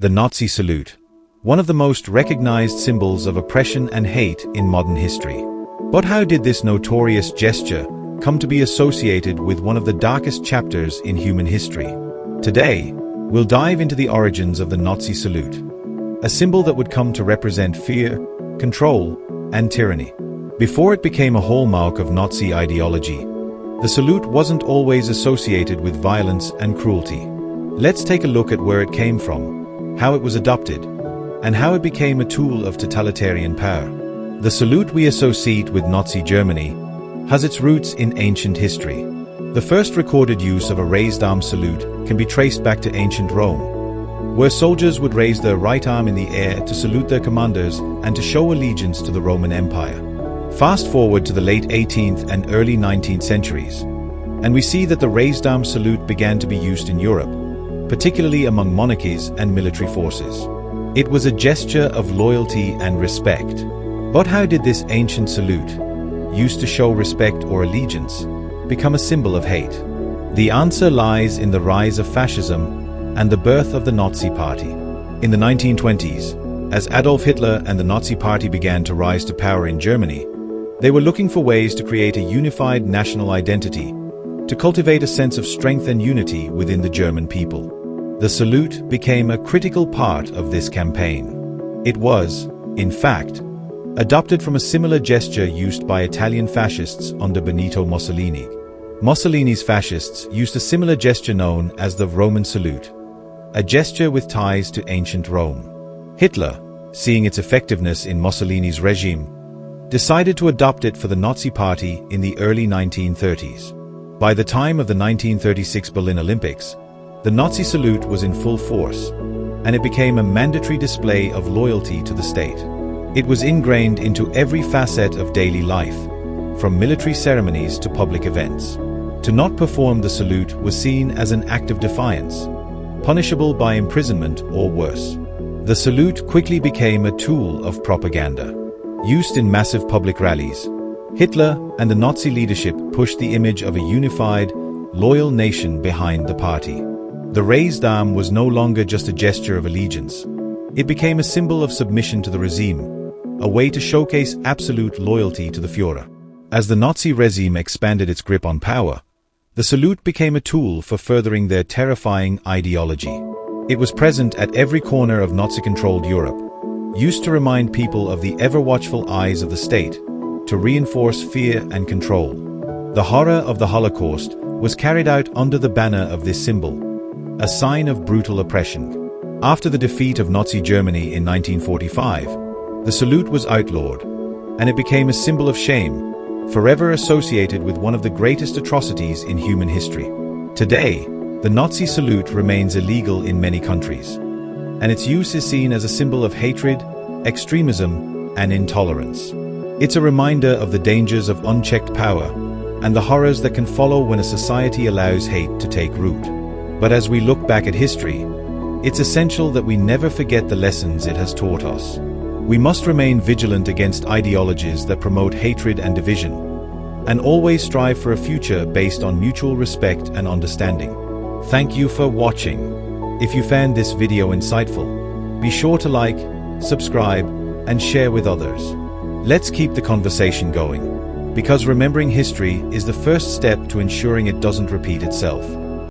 The Nazi salute, one of the most recognized symbols of oppression and hate in modern history. But how did this notorious gesture come to be associated with one of the darkest chapters in human history? Today, we'll dive into the origins of the Nazi salute, a symbol that would come to represent fear, control, and tyranny. Before it became a hallmark of Nazi ideology, the salute wasn't always associated with violence and cruelty. Let's take a look at where it came from, how it was adopted, and how it became a tool of totalitarian power. The salute we associate with Nazi Germany has its roots in ancient history. The first recorded use of a raised arm salute can be traced back to ancient Rome, where soldiers would raise their right arm in the air to salute their commanders and to show allegiance to the Roman Empire. Fast forward to the late 18th and early 19th centuries, and we see that the raised arm salute began to be used in Europe, particularly among monarchies and military forces. It was a gesture of loyalty and respect. But how did this ancient salute, used to show respect or allegiance, become a symbol of hate? The answer lies in the rise of fascism and the birth of the Nazi Party. In the 1920s, as Adolf Hitler and the Nazi Party began to rise to power in Germany, they were looking for ways to create a unified national identity, to cultivate a sense of strength and unity within the German people. The salute became a critical part of this campaign. It was, in fact, adopted from a similar gesture used by Italian fascists under Benito Mussolini. Mussolini's fascists used a similar gesture known as the Roman salute, a gesture with ties to ancient Rome. Hitler, seeing its effectiveness in Mussolini's regime, decided to adopt it for the Nazi Party in the early 1930s. By the time of the 1936 Berlin Olympics, the Nazi salute was in full force, and it became a mandatory display of loyalty to the state. It was ingrained into every facet of daily life, from military ceremonies to public events. To not perform the salute was seen as an act of defiance, punishable by imprisonment or worse. The salute quickly became a tool of propaganda. Used in massive public rallies, Hitler and the Nazi leadership pushed the image of a unified, loyal nation behind the party. The raised arm was no longer just a gesture of allegiance. It became a symbol of submission to the regime, a way to showcase absolute loyalty to the Führer. As the Nazi regime expanded its grip on power, the salute became a tool for furthering their terrifying ideology. It was present at every corner of Nazi-controlled Europe, used to remind people of the ever-watchful eyes of the state, to reinforce fear and control. The horror of the Holocaust was carried out under the banner of this symbol, a sign of brutal oppression. After the defeat of Nazi Germany in 1945, the salute was outlawed, and it became a symbol of shame, forever associated with one of the greatest atrocities in human history. Today, the Nazi salute remains illegal in many countries, and its use is seen as a symbol of hatred, extremism, and intolerance. It's a reminder of the dangers of unchecked power and the horrors that can follow when a society allows hate to take root. But as we look back at history, it's essential that we never forget the lessons it has taught us. We must remain vigilant against ideologies that promote hatred and division, and always strive for a future based on mutual respect and understanding. Thank you for watching. If you found this video insightful, be sure to like, subscribe, and share with others. Let's keep the conversation going, because remembering history is the first step to ensuring it doesn't repeat itself.